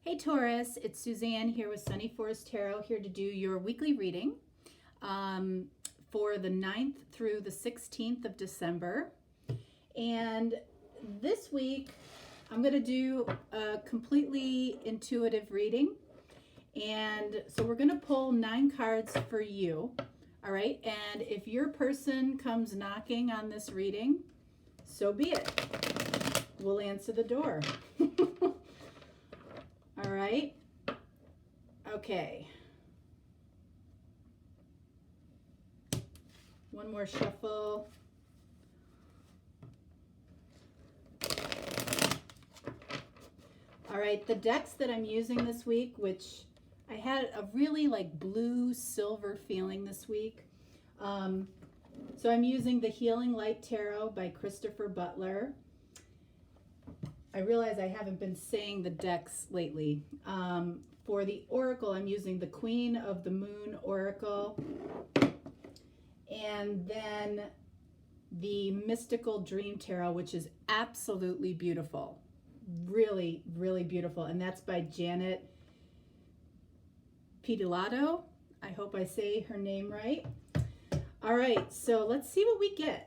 Hey Taurus, it's Suzanne here with Sunny Forest Tarot, here to do your weekly reading for the 9th through the 16th of December. And this week I'm going to do a completely intuitive reading. And so we're going to pull 9 cards for you. All right. And if your person comes knocking on this reading, so be it. We'll answer the door. All right. Okay. One more shuffle. All right, the decks that I'm using this week, which I had a really like blue silver feeling this week. So I'm using the Healing Light Tarot by Christopher Butler. I realize I haven't been saying the decks lately. For the Oracle, I'm using the Queen of the Moon Oracle. And then the Mystical Dream Tarot, which is absolutely beautiful. Really, really beautiful. And that's by Janet Pidolato. I hope I say her name right. All right, so let's see what we get.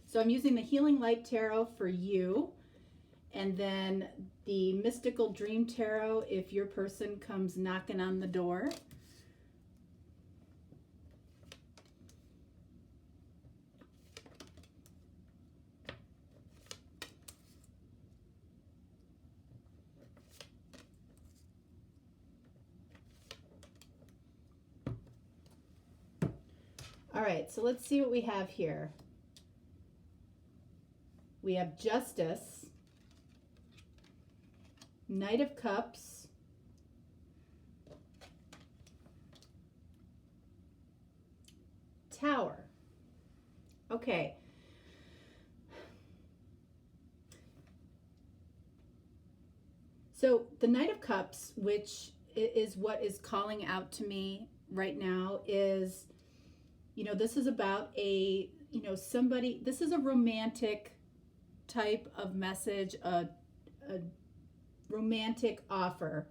So I'm using the Healing Light Tarot for you, and then the Mystical Dream Tarot if your person comes knocking on the door. All right, so let's see what we have here. We have Justice, Knight of Cups, Tower. Okay. So the Knight of Cups, which is what is calling out to me right now, is, this is about somebody, this is a romantic type of message, a romantic offer,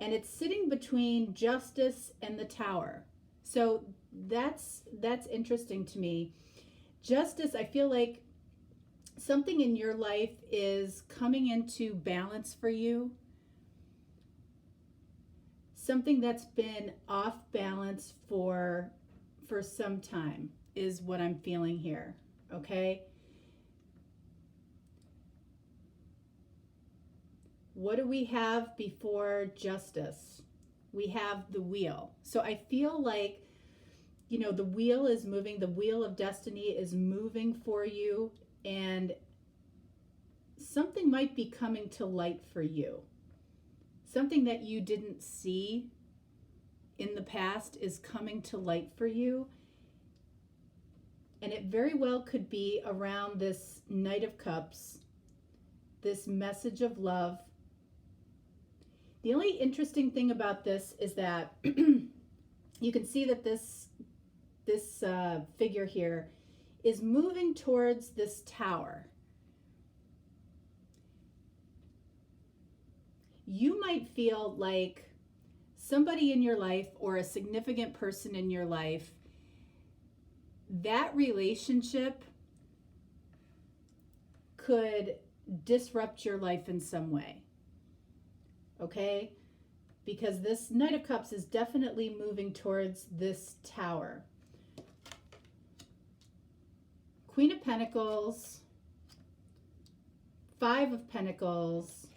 and it's sitting between Justice and the Tower. So that's interesting to me. Justice, I feel like something in your life is coming into balance for you. Something that's been off balance for some time is what I'm feeling here. Okay. What do we have before Justice? We have the Wheel. So I feel like, the wheel is moving. The wheel of destiny is moving for you, and something might be coming to light for you. Something that you didn't see in the past is coming to light for you. And it very well could be around this Knight of Cups, this message of love. The only interesting thing about this is that you can see that this figure here is moving towards this Tower. You might feel like somebody in your life or a significant person in your life, that relationship could disrupt your life in some way. Okay? Because this Knight of Cups is definitely moving towards this Tower. Queen of Pentacles, Five of Pentacles,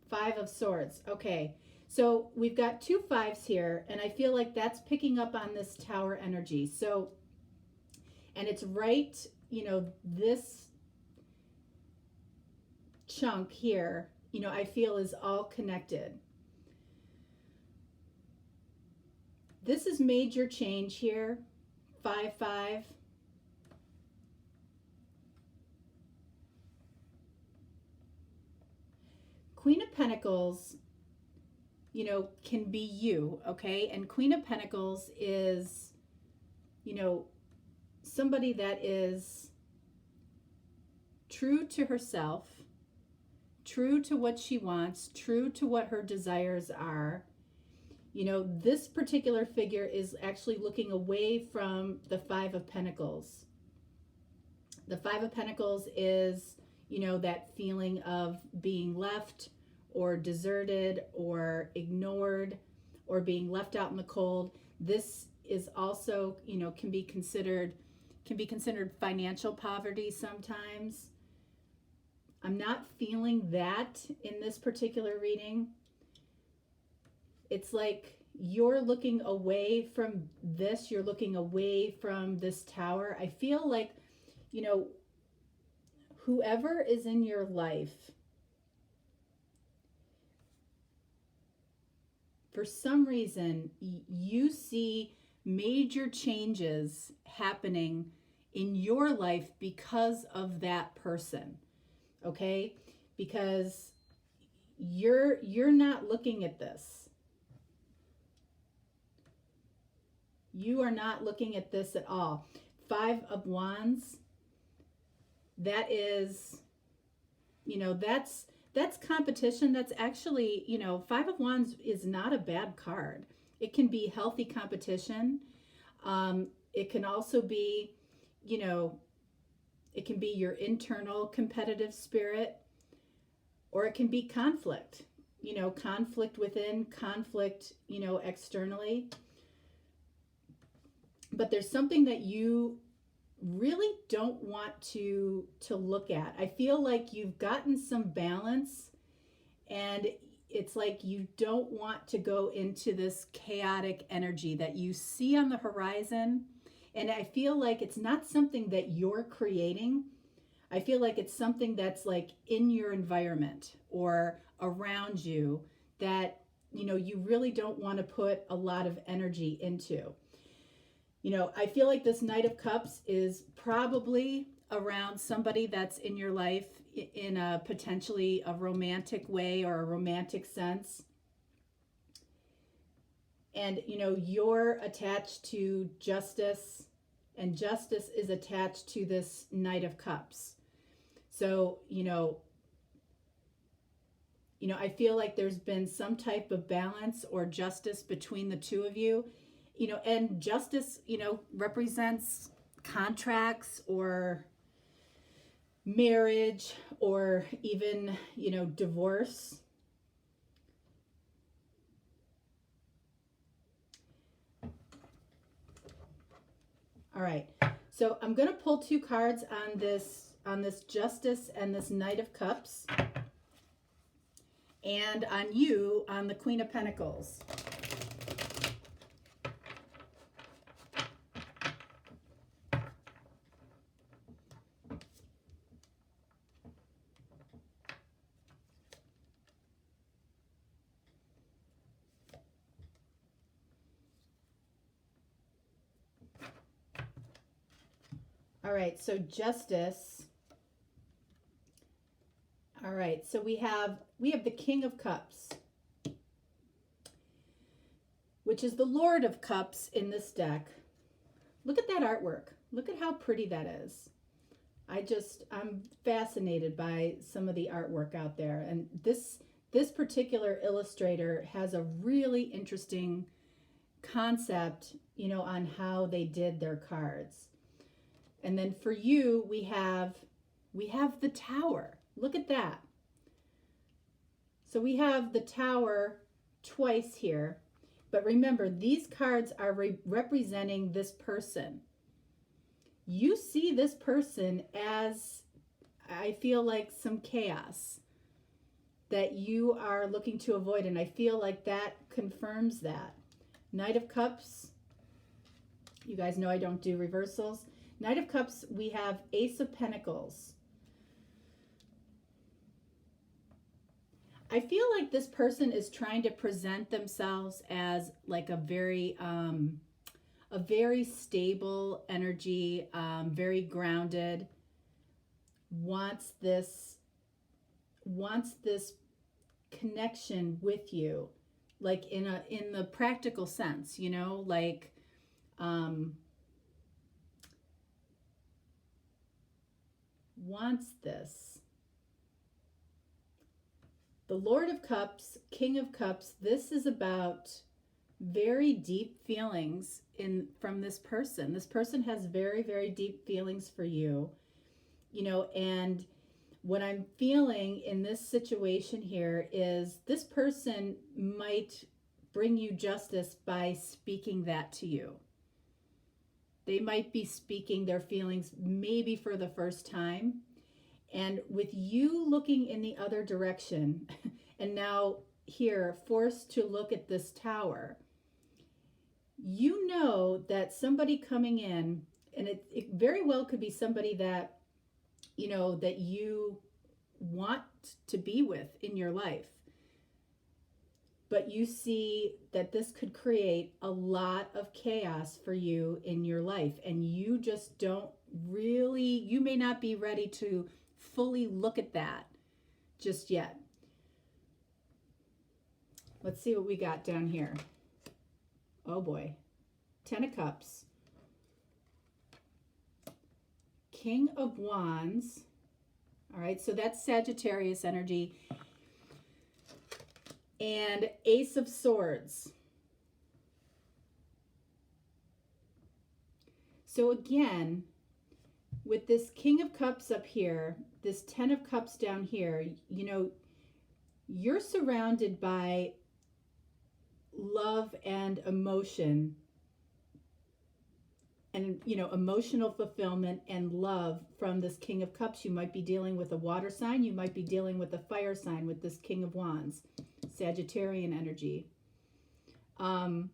Five of Swords. Okay, so we've got 2 5s here, and I feel like that's picking up on this Tower energy. So, and it's right, this chunk here, I feel is all connected. This is major change here, 5 5. Queen of Pentacles, can be you, okay? And Queen of Pentacles is, somebody that is true to herself, true to what she wants, true to what her desires are. You know, this particular figure is actually looking away from the Five of Pentacles. The Five of Pentacles is, you know, that feeling of being left or deserted or ignored or being left out in the cold. This is also, you know, can be considered financial poverty sometimes. I'm not feeling that in this particular reading. It's like you're looking away from this. You're looking away from this tower. I feel like, you know, whoever is in your life, for some reason, you see major changes happening in your life because of that person. Okay? Because you're not looking at this. You are not looking at this at all. Five of Wands, that is, you know, that's competition. That's actually, you know, Five of Wands is not a bad card. It can be healthy competition. It can also be, you know, it can be your internal competitive spirit, or it can be conflict, you know, conflict within, conflict, you know, externally. But there's something that you really don't want to look at. I feel like you've gotten some balance, and it's like you don't want to go into this chaotic energy that you see on the horizon. And I feel like it's not something that you're creating. I feel like it's something that's like in your environment or around you that, you know, you really don't want to put a lot of energy into. You know, I feel like this Knight of Cups is probably around somebody that's in your life in a potentially a romantic way or a romantic sense. And, you know, you're attached to Justice, and Justice is attached to this Knight of Cups. So, you know, I feel like there's been some type of balance or justice between the two of you. You know, and Justice, you know, represents contracts or marriage or even, you know, divorce. All right. So I'm going to pull two cards on this Justice and this Knight of Cups, and on you on the Queen of Pentacles. All right, so Justice. All right, so we have the King of Cups, which is the Lord of Cups in this deck. Look at that artwork. Look at how pretty that is. I'm fascinated by some of the artwork out there. And this particular illustrator has a really interesting concept, you know, on how they did their cards. And then for you, we have the Tower. Look at that. So we have the Tower twice here. But remember, these cards are representing this person. You see this person as, I feel like, some chaos that you are looking to avoid. And I feel like that confirms that. Knight of Cups. You guys know I don't do reversals. Knight of Cups, we have Ace of Pentacles. I feel like this person is trying to present themselves as like a very stable energy, very grounded, wants this connection with you, like in the practical sense, you know, like wants this. The Lord of Cups, King of Cups, this is about very deep feelings from this person. This person has very, very deep feelings for you, you know, and what I'm feeling in this situation here is this person might bring you justice by speaking that to you. They might be speaking their feelings maybe for the first time. And with you looking in the other direction, and now here forced to look at this tower, you know that somebody coming in, and it very well could be somebody that, you know, that you want to be with in your life. But you see that this could create a lot of chaos for you in your life. And you just don't really, you may not be ready to fully look at that just yet. Let's see what we got down here. Oh boy. 10 of Cups. King of Wands. All right, so that's Sagittarius energy. And Ace of Swords. So again, with this King of Cups up here, this 10 of Cups down here, you know, you're surrounded by love and emotion and, you know, emotional fulfillment and love from this King of Cups. You might be dealing with a water sign. You might be dealing with a fire sign with this King of Wands, Sagittarian energy. And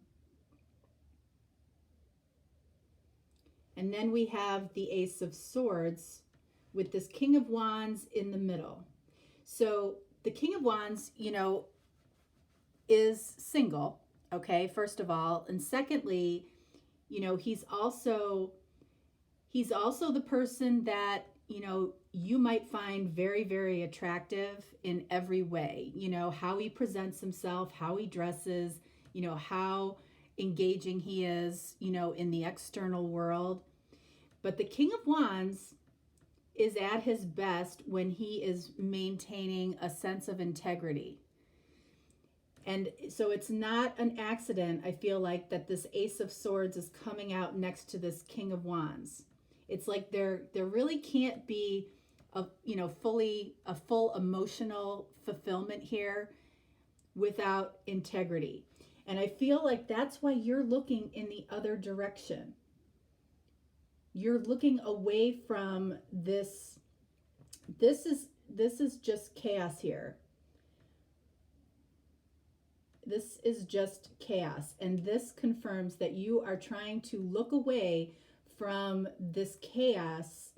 then we have the Ace of Swords with this King of Wands in the middle. So the King of Wands, you know, is single, okay, first of all. And secondly, you know, he's also the person that, you know, you might find very, very attractive in every way. You know, how he presents himself, how he dresses, you know, how engaging he is, you know, in the external world. But the King of Wands is at his best when he is maintaining a sense of integrity. And so it's not an accident, I feel like, that this Ace of Swords is coming out next to this King of Wands. It's like there really can't be a full emotional fulfillment here without integrity. And I feel like that's why you're looking in the other direction. You're looking away from this. This is just chaos here. This is just chaos. And this confirms that you are trying to look away from this chaos.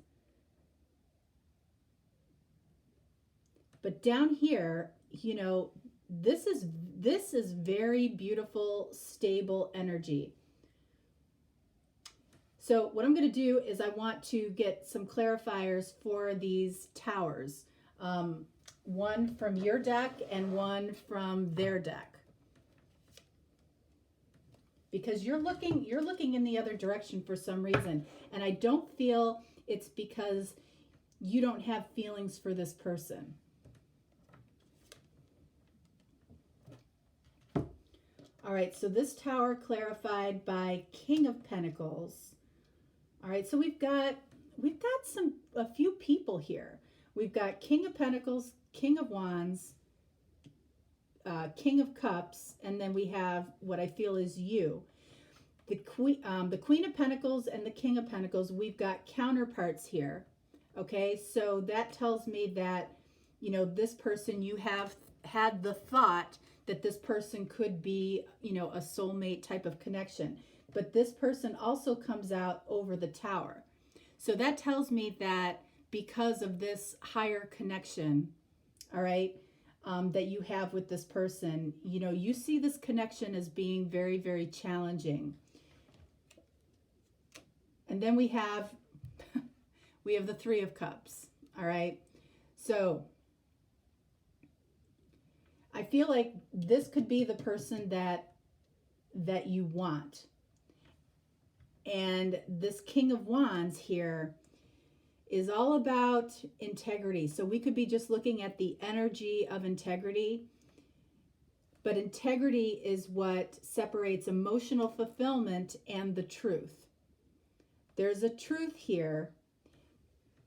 But down here, you know, this is very beautiful, stable energy. So what I'm going to do is I want to get some clarifiers for these towers. One from your deck and one from their deck. Because you're looking in the other direction for some reason. And I don't feel it's because you don't have feelings for this person. All right, so this tower clarified by King of Pentacles. All right, so we've got a few people here. We've got King of Pentacles, King of Wands, King of Cups, and then we have what I feel is you. The Queen of Pentacles and the King of Pentacles, we've got counterparts here. Okay, so that tells me that, you know, this person, you have had the thought that this person could be, you know, a soulmate type of connection. But this person also comes out over the tower. So that tells me that because of this higher connection, all right, that you have with this person, you know, you see this connection as being very, very challenging. And then we have the Three of Cups, all right? So I feel like this could be the person that you want. And this King of Wands here is all about integrity. So we could be just looking at the energy of integrity, but integrity is what separates emotional fulfillment and the truth. There's a truth here.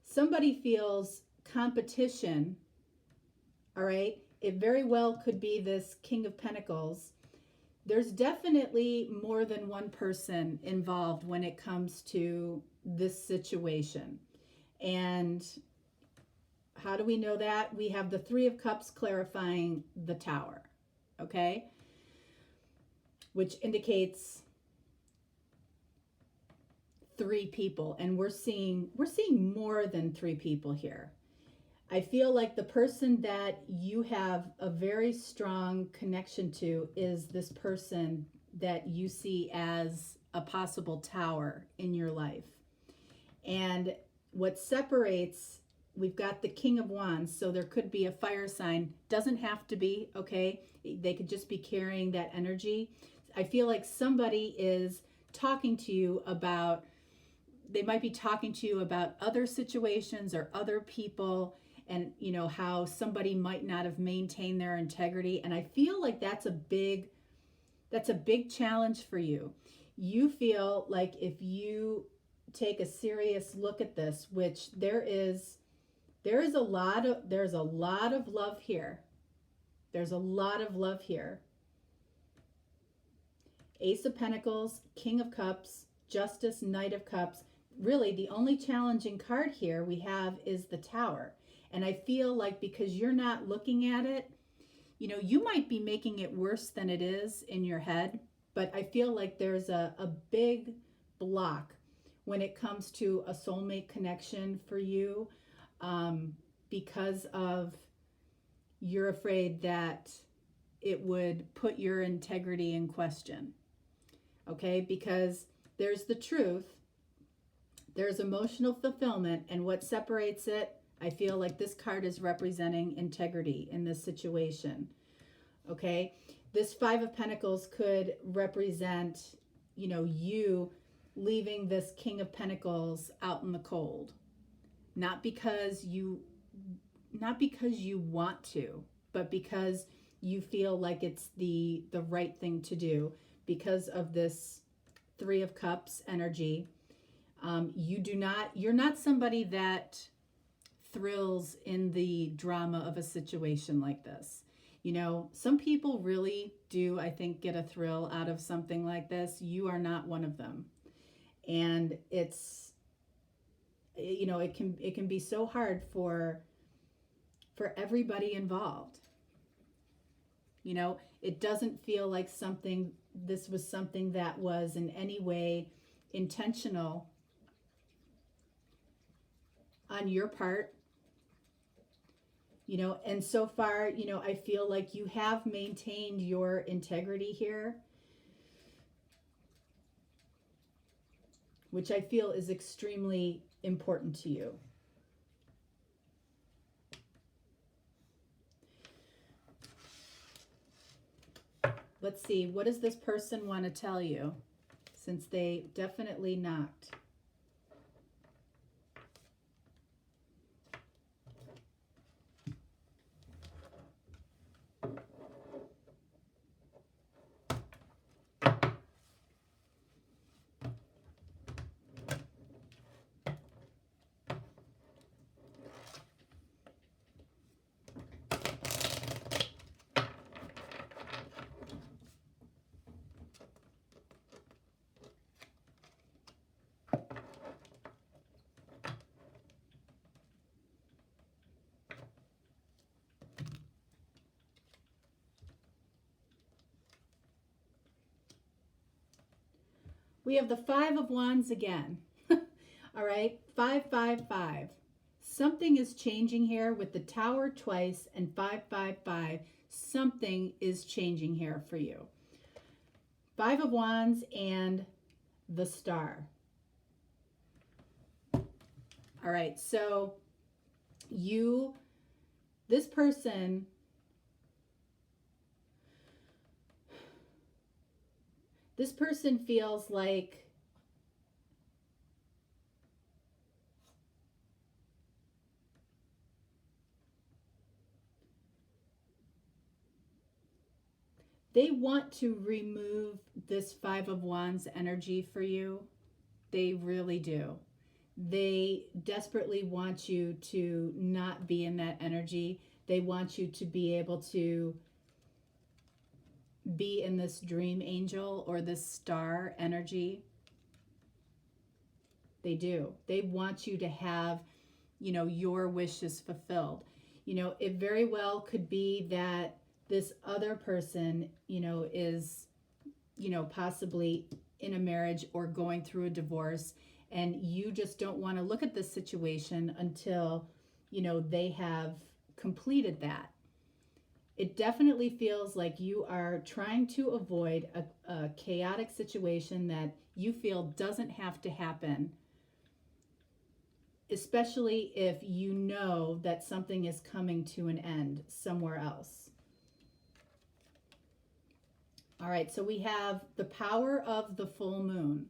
Somebody feels competition, all right? It very well could be this King of Pentacles. There's definitely more than one person involved when it comes to this situation. And how do we know that? We have the Three of Cups clarifying the Tower, okay? Which indicates three people, and we're seeing more than three people here. I feel like the person that you have a very strong connection to is this person that you see as a possible tower in your life. And what separates, we've got the King of Wands, so there could be a fire sign. Doesn't have to be, okay? They could just be carrying that energy. I feel like somebody is talking to you about, they might be talking to you about other situations or other people, and you know how somebody might not have maintained their integrity. And I feel like that's a big challenge for you. You feel like if you take a serious look at this, which there's a lot of love here. There's a lot of love here. Ace of Pentacles, King of Cups, Justice, Knight of Cups. Really, the only challenging card here we have is the Tower. And I feel like because you're not looking at it, you know, you might be making it worse than it is in your head, but I feel like there's a big block when it comes to a soulmate connection for you, because of you're afraid that it would put your integrity in question. Okay, because there's the truth, there's emotional fulfillment, and what separates it, I feel like this card is representing integrity in this situation. Okay, this Five of Pentacles could represent, you know, you leaving this King of Pentacles out in the cold, not because you want to, but because you feel like it's the right thing to do because of this Three of Cups energy. You're not somebody that thrills in the drama of a situation like this. You know, some people really do, I think, get a thrill out of something like this. You are not one of them. And it's, you know, it can be so hard for everybody involved. You know, it doesn't feel like this was something that was in any way intentional on your part. You know, and so far, you know, I feel like you have maintained your integrity here, which I feel is extremely important to you. Let's see, what does this person want to tell you, since they definitely knocked? We have the Five of Wands again. All right, 555. Something is changing here with the Tower twice and 555. Something is changing here for you. Five of Wands and the Star. All right, so this person, feels like They want to remove this Five of Wands energy for you. They really do. They desperately want you to not be in that energy. They want you to be able to be in this dream angel or this star energy. They do. They want you to have, your wishes fulfilled. It very well could be that this other person, is, possibly in a marriage or going through a divorce, and you just don't want to look at this situation until, they have completed that. It definitely feels like you are trying to avoid a chaotic situation that you feel doesn't have to happen, especially if you know that something is coming to an end somewhere else. All right, so we have the power of the full moon.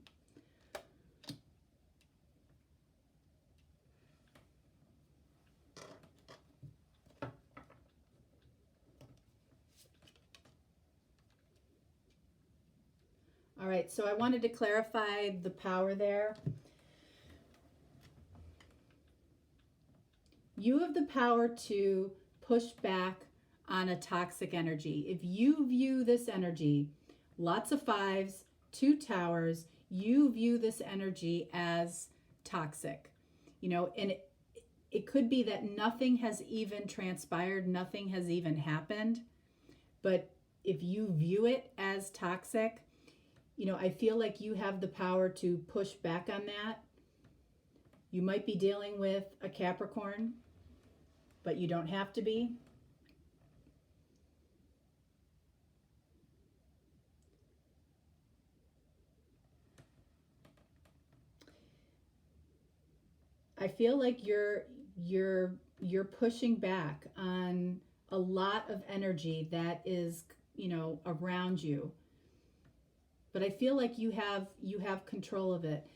All right, so I wanted to clarify the power there. You have the power to push back on a toxic energy. If you view this energy, lots of fives, 2 towers, you view this energy as toxic, and it could be that nothing has even transpired, nothing has even happened. But if you view it as toxic, I feel like you have the power to push back on that. You might be dealing with a Capricorn, but you don't have to be. I feel like you're pushing back on a lot of energy that is, around you. But I feel like you have control of it.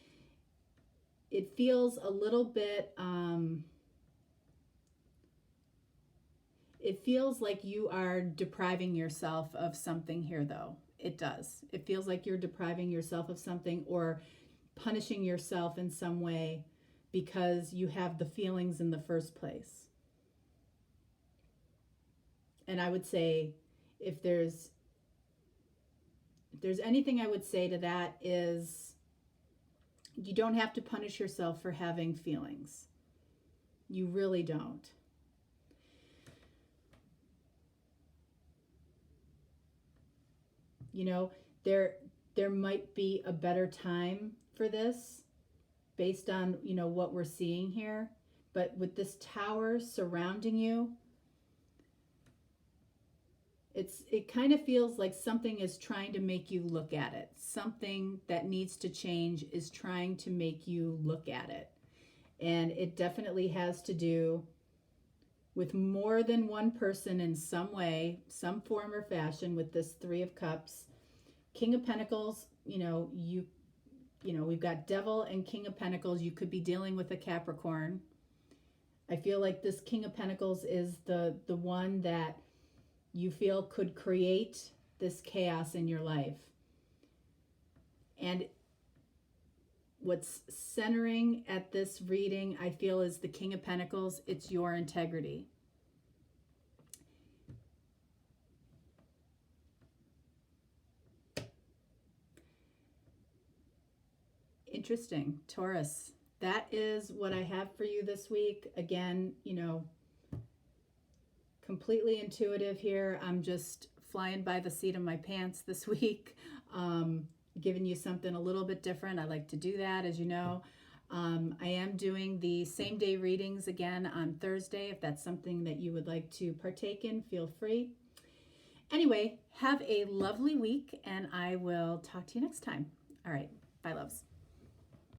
It feels a little bit it feels like you are depriving yourself of something here, though. It does. It feels like you're depriving yourself of something or punishing yourself in some way because you have the feelings in the first place. And I would say if there's anything I would say to that is you don't have to punish yourself for having feelings. You really don't. There might be a better time for this based on, what we're seeing here. But with this tower surrounding you, it kind of feels like something is trying to make you look at it. Something that needs to change is trying to make you look at it. And it definitely has to do with more than one person in some way, some form or fashion with this 3 of Cups. King of Pentacles, we've got Devil and King of Pentacles. You could be dealing with a Capricorn. I feel like this King of Pentacles is the one that you feel could create this chaos in your life. And what's centering at this reading, I feel, is the King of Pentacles. It's your integrity. Interesting. Taurus, that is what I have for you this week. Again, completely intuitive here. I'm just flying by the seat of my pants this week, giving you something a little bit different. I like to do that, as you know. I am doing the same day readings again on Thursday. If that's something that you would like to partake in, feel free. Anyway, have a lovely week, and I will talk to you next time. All right. Bye, loves.